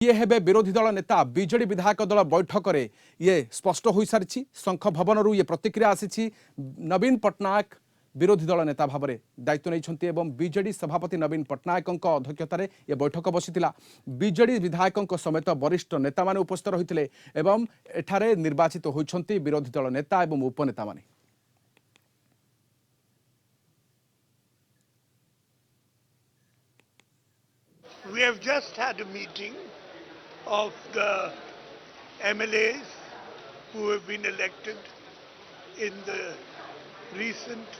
ये हेबे विरोधी दल नेता बीजेडी विधायक दल बैठक में ये स्पष्ट हो सारी शंख भवन ये प्रतिक्रिया आसी नवीन पट्टनायक विरोधी दल नेता भाव में दायित्व नहीं बीजेडी सभापति नवीन पट्टनायक अध्यक्षतार ये बैठक बसीला बीजेडी विधायकों समेत वरिष्ठ नेता माने उपस्थित रही एवं एठारे निर्वाचित होती विरोधी दल नेता एवं उपनेता माने। We have just had a meeting of the MLAs who have been elected in the recent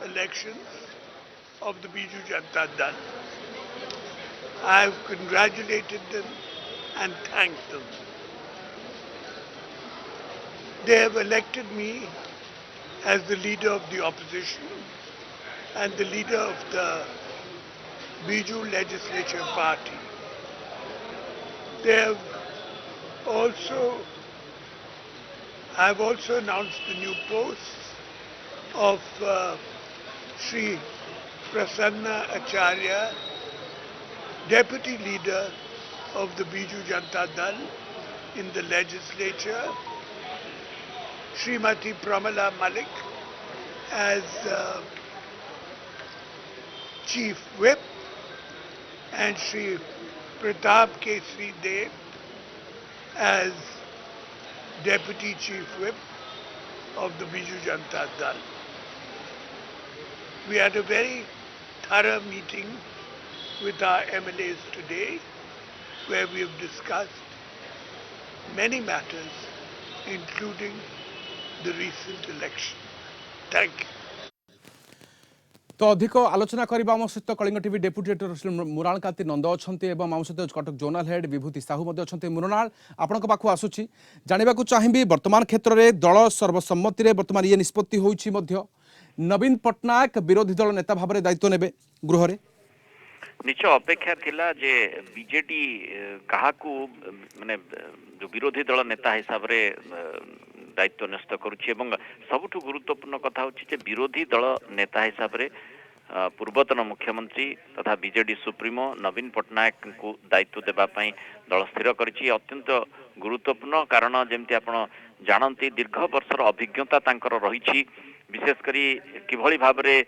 elections of the Biju Janata Dal. I have congratulated them and thanked them. They have elected me as the leader of the opposition and the leader of the Biju Legislature Party. I have also announced the new posts of Sri Prasanna Acharya, Deputy Leader of the Biju Janata Dal in the legislature, Srimati Pramila Malik as Chief Whip, and Sri Pratap Kesri Dev as Deputy Chief Whip of the Biju Janata Dal. We had a very thorough meeting with our MLAs today where we have discussed many matters including the recent election. Thank you. तो अधिक आलोचना करबा आम सहित Kalinga TV deputy editor Mrinal Kanti Nanda अच्छा आम सहित Cuttack zonal head Bibhuti Sahu अच्छा मृणाल आपण पाख आसूची जानवा चाहिए वर्तमान क्षेत्र में दल सर्वसम्मति वर्तमान ये निष्पत्ति होइछि नवीन पट्टनायक विरोधी दल नेता भाव में दायित्व नेबे गृह रे निश्चय अपेक्षा थिला जे बीजेडी काहाकू माने जो विरोधी दल नेता हिसाब रे दायित्व न्यस्त करुछि एवं सबुठु गुरुत्वपूर्ण कथा होछि जे विरोधी दल नेता हिसाब रे पूर्वतन मुख्यमंत्री तथा बीजेडी सुप्रीमो नवीन पट्टनायक को दायित्व देबा पई दल स्थिर करिछि। अत्यंत गुरुत्वपूर्ण कारण जेमति आपण जानंती दीर्घ वर्षर अभिज्ञता तांकर रहिछि विशेष करी किभଳି भाबरे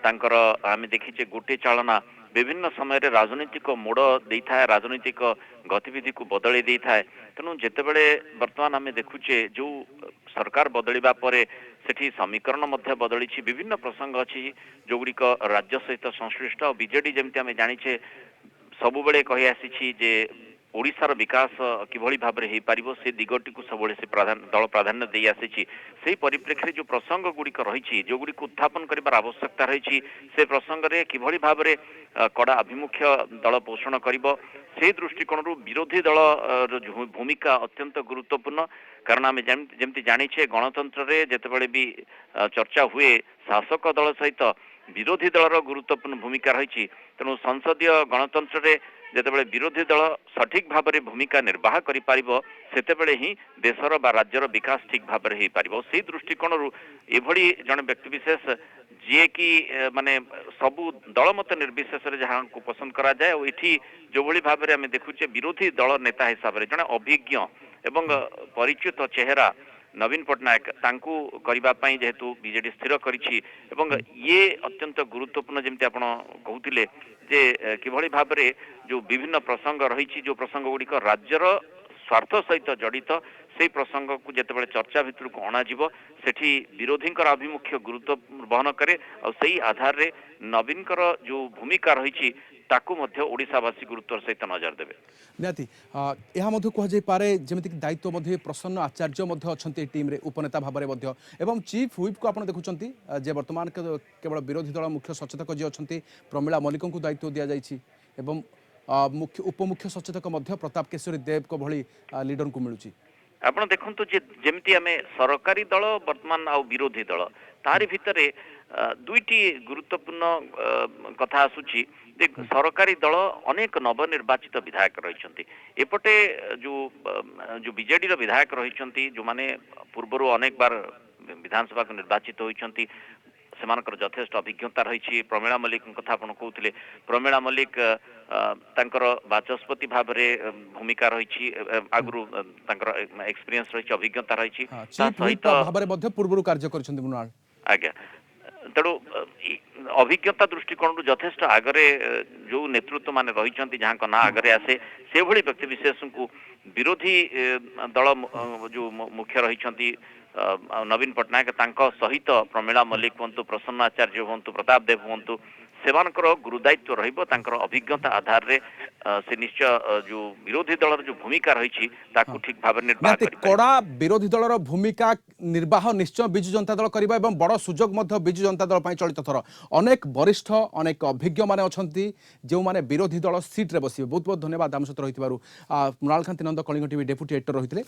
तांकर आमे देखिछे गोटे चालना विभिन्न समय रे राजनीतिक मोड़ दे था राजनीतिक गतिविधि को बदल दे था तेणु जितेबले वर्तमान आम देखुचे जो सरकार बदलिबा परे सेठी समीकरण मध्य बदली विभिन्न प्रसंग अच्छी जोगुड़िक राज्य सहित संश्लिष्ट और बीजेडी जमती आम जाचे सबुबले कही आसी जे ओडिशार विकास किभଳି भाबरे हे पारिबो से दिगटी को सबले से दल प्राधान्य दे आसी से परिप्रेक्षी जो प्रसंग गुड़िक रही जो गुड़ी उत्थापन कर आवश्यकता रही से प्रसंग रे किभଳି भाबरे कड़ा आभिमुख्य दल पोषण करिबो से दृष्टिकोण विरोधी दल भूमिका अत्यंत गुरुत्वपूर्ण कारण आम जमती जाचे गणतंत्र रे जेतेबेले भी चर्चा हुए शासक दल सहित विरोधी दलर गुरुत्वपूर्ण भूमिका रही तेणु संसदीय गणतंत्र रे जेतेबेले विरोधी दल सठिक भाव में भूमिका निर्वाह करि पारिबो सेतेबेले ही देशर बा राज्यर विकास ठीक भाव में हो पारिबो से दृष्टिकोण एभली जन व्यक्ति विशेष जी कि माने सबु दल मत निर्विशेष जहाँ को पसंद करा जाए और इठी जो भली भाव में आम देखुचे विरोधी दल नेता हिसाब से जड़े अभिज्ञ एवं परिचित चेहरा नवीन पट्टनायक तांकू करिबा पई जेहेतु बीजेडी स्थिर करिछि एवं ये अत्यंत गुरुत्वपूर्ण जमती आपण कहउतिले जे किभଳି भाबरे जो विभिन्न प्रसंग रही जो प्रसंग गुड़िक राज्यर स्वार्थ सहित जड़ित से प्रसंग को जितेबाला चर्चा भितर को अणाजिब सेठी विरोधींकर आभिमुख्य गुरुत्व बहन करे और सही आधार रे नवीनकर जो भूमिका रही ताकू मध्य ओडिशावासी गुरुत्वर सहित नजर देवे निहाती यह मध्य कह पारे जमिति दायित्व मध्य प्रसन्न आचार्य मध्य अच्छा टीम रे उपनेता भाव में एवं चीफ व्हिप को आपन देखुचंती जे वर्तमान केवल विरोधी दल मुख्य सचेतक जी अच्छा प्रमिला मल्लिक को दायित्व दि जाइछि एवं मुख्य उपमुख्य सचेतक मध्य प्रताप केशरी देव को भली लीडर को मिलुछि। आपण देखंतु जे जेमती आमे सरकारी दल वर्तमान आ विरोधी दल तारि भितरे दुईटी गुरुत्वपूर्ण कथा आसुची सरकारी दल अनेक नवनिर्वाचित विधायक रही एपटे जो बीजेडी विधायक रही जो माने पूर्वर अनेक बार विधानसभा को निर्वाचित होती सेमानकर यथेष्ट अभिज्ञता रही प्रमिला मल्लिक कथा आप कहते प्रमिला मल्लिक ତାଙ୍କର ବାଚସ୍ପତି ଭାବରେ ଭୂମିକା ରହିଛି ଆଗରୁ ତାଙ୍କର ଏକ୍ସପିରିଏନ୍ସ ରହିଛି ଅଭିଜ୍ଞତା ରହିଛି ତା ଚିଫ୍ ସହିତ ଭାବରେ ମଧ୍ୟ ପୂର୍ବରୁ କାର୍ଯ୍ୟ କରିଛନ୍ତି ମୃଣାଳ। ଆଜ୍ଞା ତେଣୁ ଅଭିଜ୍ଞତା ଦୃଷ୍ଟିକୋଣରୁ ଯଥେଷ୍ଟ ଆଗରେ ଯୋଉ ନେତୃତ୍ୱ ମାନେ ରହିଛନ୍ତି ଯାହାଙ୍କ ନାଁ ଆଗରେ ଆସେ ସେଭଳି ବ୍ୟକ୍ତି ବିଶେଷଙ୍କୁ ବିରୋଧୀ ଦଳ ଯୋଉ ମୁଖ୍ୟ ରହିଛନ୍ତି ନବୀନ ପଟ୍ଟନାୟକ ତାଙ୍କ ସହିତ ପ୍ରମିଳା ମଲ୍ଲିକ ହୁଅନ୍ତୁ ପ୍ରସନ୍ନ ଆଚାର୍ଯ୍ୟ ହୁଅନ୍ତୁ ପ୍ରତାପ ଦେବ ହୁଅନ୍ତୁ ସେମାନଙ୍କର ଗୁରୁଦାୟିତ୍ୱ ରହିବ ତାଙ୍କର ଅଭିଜ୍ଞତା ଆଧାରରେ ସେ ନିଶ୍ଚୟ ଯୋଉ ବିରୋଧୀ ଦଳର ଯୋଉ ଭୂମିକା ରହିଛି ତାକୁ ଠିକ ଭାବରେ ନିର୍ବାହ କରିପାରିବେ। କଡ଼ା ବିରୋଧୀ ଦଳର ଭୂମିକା ନିର୍ବାହ ନିଶ୍ଚୟ ବିଜୁ ଜନତା ଦଳ କରିବା ଏବଂ ବଡ଼ ସୁଯୋଗ ମଧ୍ୟ ବିଜୁ ଜନତା ଦଳ ପାଇଁ ଚଳିତ ଥର ଅନେକ ବରିଷ୍ଠ ଅନେକ ଅଭିଜ୍ଞ ମାନେ ଅଛନ୍ତି ଯେଉଁମାନେ ବିରୋଧୀ ଦଳ ସିଟ୍ରେ ବସିବେ। ବହୁତ ବହୁତ ଧନ୍ୟବାଦ ଆମ ସହିତ ରହିଥିବାରୁ। Mrinalkanti Nanda Kalinga TV deputy editor ରହିଥିଲେ।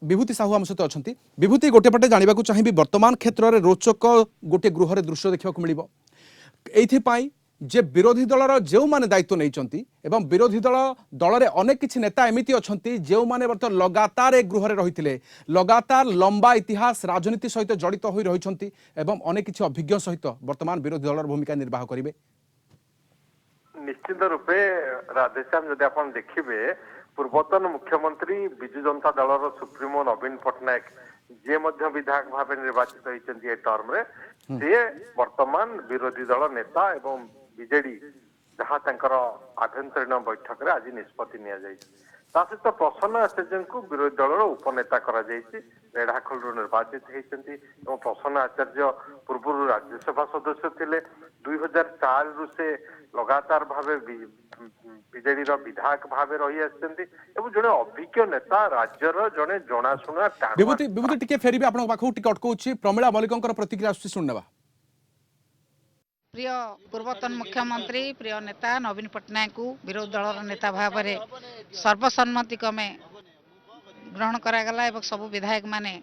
ବିଭୂତି ସାହୁ ଆମ ସହିତ ଅଛନ୍ତି। ବିଭୂତି ଗୋଟେ ପଟେ ଜାଣିବାକୁ ଚାହିଁବି ବର୍ତ୍ତମାନ କ୍ଷେତ୍ରରେ ରୋଚକ ଗୋଟିଏ ଗୃହରେ ଦୃଶ୍ୟ ଦେଖିବାକୁ ମିଳିବ এইথিপাই যে বিরোধী দলর যে দায়িত্ব নেইছেন এবং বিরোধী দলরে অনেক কিছু নেতা এমিতি অনেক যে বর্তমান লগাতার এ গৃহরে রয়েছে লগাতার লম্বা ইতিহাস রাজনীতি সহিত জড়িত হয়ে রয়েছেন এবং অনেক কিছু অভিজ্ঞ সহিত বর্তমান বিরোধী দলর ভূমিকা নির্বাহ করবে। निश्चित रूपे राधेश्याम जदि आप देखिए पूर्वतन मुख्यमंत्री विजु जनता दलर सुप्रीमो नवीन पट्टनायक जे विधायक भाव निर्वाचित होती टर्म रे सी वर्तमान विरोधी दल नेता एवं बीजेडी जहाँ आभ्यंतरीण बैठक रे आज निष्पत्ति नि सहित प्रसन्न आचार्य को विरोधी दल उपनेता रेढ़ाखोल निर्वाचित होती प्रसन्न आचार्य पूर्व राज्यसभा सदस्य थे 2004 रु से लगातार भाव बीजेडी विधायक भाव रही आसते जड़े अभिज्ञ नेता राज्यर जड़े जनाशुना विभूति विभूति टिके फेरिबे आपन पाखु टिके अटकउछि प्रमिला मल्लिकंकर प्रतिक्रिया आसुछि सुननेबा। प्रिय पूर्वतन मुख्यमंत्री प्रिय नेता नवीन पट्टनायक को विरोधी दल नेता भाव में सर्वसम्मति क्रमे ग्रहण करागला एवं सब विधायक माने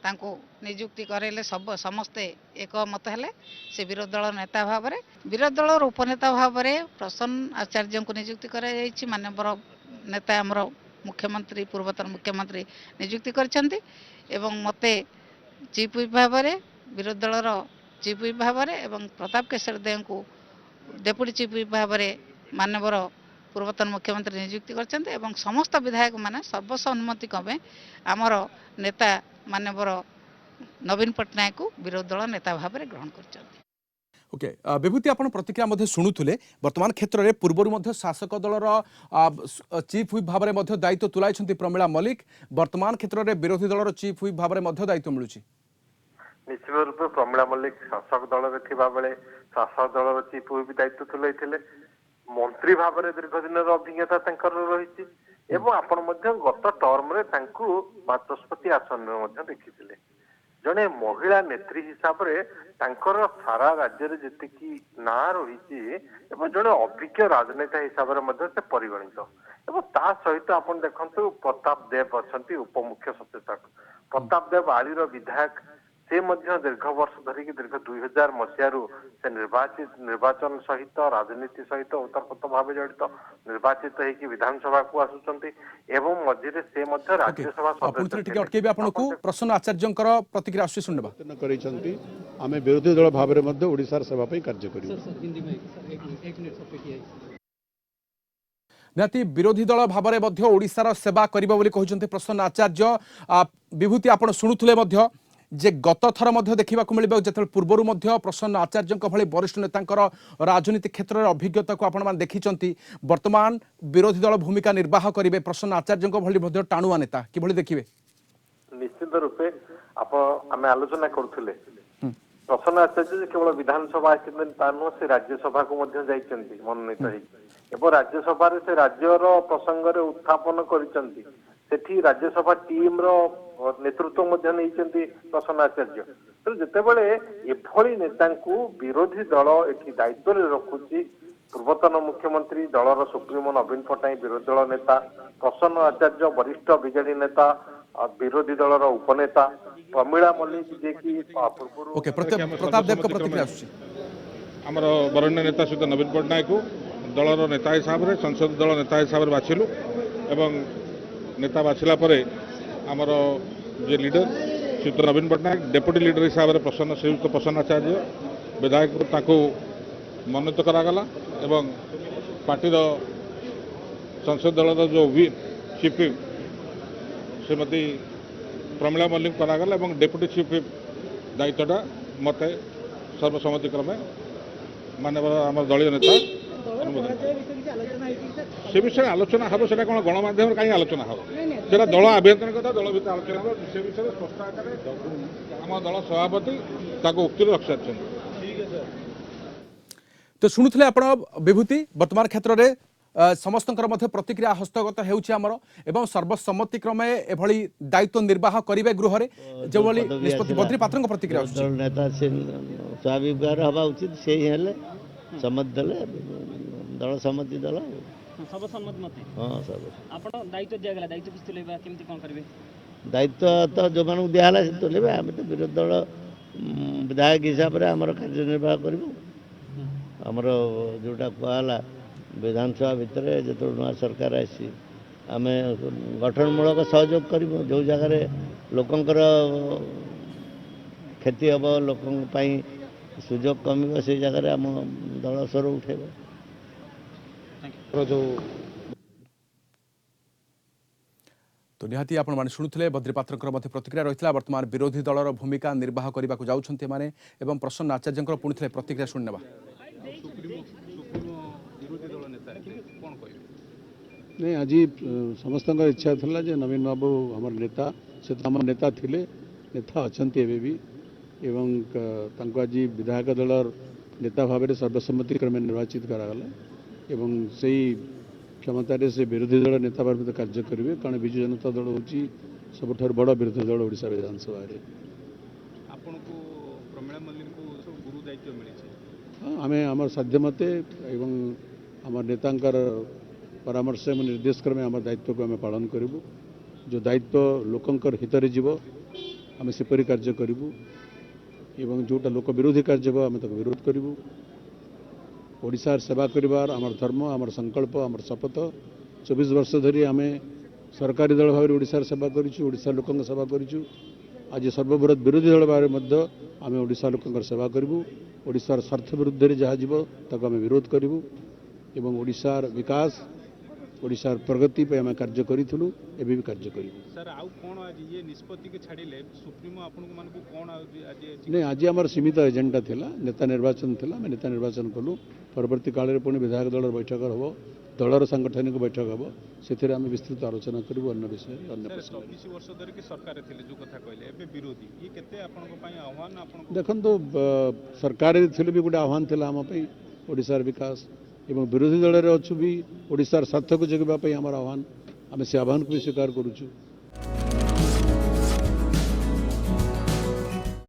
तांको नियुक्ति करेले सब समस्ते एक मत हेले से विरोधी दल नेता भाव में विरोधी दल उपनेता भाव में प्रसन्न आचार्य को नियुक्ति करा जायछि माननीय नेता आमर मुख्यमंत्री पूर्वतन मुख्यमंत्री नियुक्ति करछन्ति एवं मते चीफ व्हिप भाव में विरोधी दलर चीफ व्हिप भाव में एवं प्रताप केशरी देव को डेपुटी चीफ व्हिप भाव में माननीय पूर्वतन मुख्यमंत्री नियुक्ति करछन्ति एवं समस्त विधायक माने सर्वसम्मति क्रमे आमर नेता माननीय नवीन पट्टनायक को विरोधी दल नेता भाव में ग्रहण करछन्ति। ओके विभूति आपण प्रतिक्रिया मध्ये शुणुले वर्तमान क्षेत्र में पूर्वर शासक दलर चीफ व्हिप भाव में दायित्व तुलाई प्रमिला मल्लिक वर्तमान क्षेत्र में विरोधी दलर चीफ व्हिप भाव में दायित्व मिलूँ। निश्चित रूप प्रमिला मल्लिक शासक दल में थिबा बेले शासक दलर चीफ व्हिप दायित्व तुलाइथिले मंत्री भाव में दीर्घ दिन अभिज्ञता रही एवं आपण गत टर्म रे तांकु बाचस्पति आसन में देखिथिले जड़े महिला नेत्री हिसाब से सारा राज्य में जी ना रही जड़े अभिज्ञ राजनेता हिसाब से परिगणित एवं ता सहित आप देखु प्रताप देव अच्छा उपमुख्य सचेतक प्रताप देव आलीर विधायक से दीर्घ वर्ष धरिकी दीर्घ 2000 मसीह से निर्वाचन सहित राजनीति सहित उत्तरपथ भाव जड़ित निर्वाचित होगी विधानसभा को आसुचंती एवं मझिरे से राज्यसभा सदस्य प्रसन्न आचार्य प्रतिक्रिया करिसेंती आमे विरोधी दल भाव में ओडिशार सेवा पई कार्य करियो। निहाती विरोधी दल भाव में ओडिशार सेवा करिबा बोली कहउचंती प्रसन्न आचार्य। विभूति आपण शुणुथुले जे गत थर देखा मिले जो पूर्वर प्रसन्न आचार्य भली वरिष्ठ नेता राजनीति क्षेत्र में अभिज्ञता को आपण देखी वर्तमान विरोधी दल भूमिका निर्वाह करेंगे प्रसन्न आचार्य भली टाणुआ नेता कि देखिए। निश्चित रूपे आम आलोचना करुले प्रसन्न आचार्य केवल विधानसभा नुह से राज्यसभा को मनोनीत होती राज्यसभा से राज्यर प्रसंग उत्थापन करिसेंती सेठी राज्यसभा टीम रो नेतृत्व प्रसन्न आचार्य तो जितेबले एभली नेता विरोधी दल एठी दायित्व रखुची पूर्वतन मुख्यमंत्री दलर सुप्रीमो नवीन पट्टनायक विरोधी दल नेता प्रसन्न आचार्य वरिष्ठ बीजेडी नेता विरोधी दलर उपनेता प्रमिला मल्लिक जे कि ओके प्रताप देव का प्रतिक्रिया आमर वरेण्य नेता सहित नवीन पट्टनायक को दलर नेता हिसाब से संसद दल नेता हिसाब से बाछिलु एवं नेता बाछिला परे आमर जे लीडर श्रीयुत नवीन पट्टनायक डेपुटी लीडर हिसाब से श्रीयुत प्रसन्न आचार्य विधायक मनोनीत करागला एवं पार्टी संसद दल जो चीफ व्हिप श्रीमती प्रमिला मल्लिक करागला और डेप्यूटी चीफ व्हिप दायित्वटा मत सर्वसम्मतिक्रमे माननीय आम दलीय नेता अनुमोदन से विषय आलोचना हम से कौन गणमाध्यम कहीं आलोचना हम से दल आभ्यंतरीण कथा दल भर आलोचना हो से विषय स्पष्ट आकार आम दल सभापति उक्ति रखी सारी। तो शुणुले आप विभूति वर्तमान क्षेत्र में समस्त प्रतिक्रिया हस्तगत होमर सर्वसम्मति क्रमे एभली दायित्व निर्वाह करेंगे गृह जो निष्पत्ति बद्री पात्र प्रतिक्रिया दल नेता से स्वाभाविक भाव हवा उचित से ही हेले सम्मति दल दल सम्मति दल सर्वसम्मति मते हाँ सब आपण दायित्व दिया दायित्व किस तुलेबा केमती कोन करबे दायित्व तो जो मानू दिहला से तुलेबे आम तो विरोधी दल विधायक हिसाब से आमर कार्यनिर्वाह करूँ आमर जोटा कहला विधानसभा भितर जो नुआ सरकार आसी आम गठनमूलक सहयोग करूँ जो जगार लोकंर क्षति हम लोक सुजोग कम से जगह आम दल स्वर उठेब जो तो निहाती आपण माने शुणुले बद्री पात्र मध्य प्रतिक्रिया रही वर्तमान विरोधी दलर भूमिका निर्वाह करने को जाउछन्ते माने एवं प्रसन्न आचार्य पुणी थे प्रतिक्रिया शुणवा नहीं आज समस्त इच्छा था जे नवीन बाबू आम नेता से तो आम नेता थिले नेता अच्छा भी एवं तांको आज विधायक दलर नेता भाव में सर्वसम्मति क्रमे निर्वाचित करागला एवं से क्षमतार से विरोधी दल नेता भाव में कार्य करेंगे कारण विजु जनता दल हूँ सबुठ बड़ विरोधी दल ओडिशा विधानसभा हाँ आम आम साध्य मते एवं आम नेतांकर परामर्श एवं निर्देश क्रमे आम दायित्व को आम पालन करूँ जो दायित्व लोकंकर हितरे जीव आम सेपरी कार्य करूँ एवं जोटा लोक विरोधी कार्य आम तक विरोध करूँ ओडिशार सेवा करिवार आमर धर्म आमर संकल्प आमर शपथ 24 वर्ष धरी आम सरकारी दल भाव ओडिशार सेवा करूँ ओडिशा लोकंर सेवा करूँ आज सर्वबृहत विरोधी दल भाव में आम ओडिशा लोकंर सेवा करूँ ओडिशार स्वार्थ विरुद्ध रे जहाँ जीव ताको आम विरोध करूँ एवं ओडिशार विकास ओडिशार प्रगति पे आम कार्य करूँ एवं भी कार्य करूँ सर आउ कोन आज ये निष्पत्ति के छाड़िले सुप्रीमो आपन को मानकु कोन आज नहीं आज आमर सीमित एजेंडा थिला नेता निर्वाचन थिला आम नेता निर्वाचन कलु परवर्ती काल में पुणी विधायक दल बैठक हम दलर सांगठनिक बैठक हम से आम विस्तृत आलोचना करूँ अन्य विषय अन्य प्रश्न 24 वर्ष धरि के सरकार थिले जो कथा कहले एबे विरोधी ये केते आपन को पई आह्वान आपन देखो तो सरकार थिले भी गोटे आह्वान थिला आम पई ओडिशार विकास एवं विरोधी दल रे अच्छु भी ओडिशार स्वार्थ को जगवा आम आह्वान आम से आह्वान को भी स्वीकार करूँ।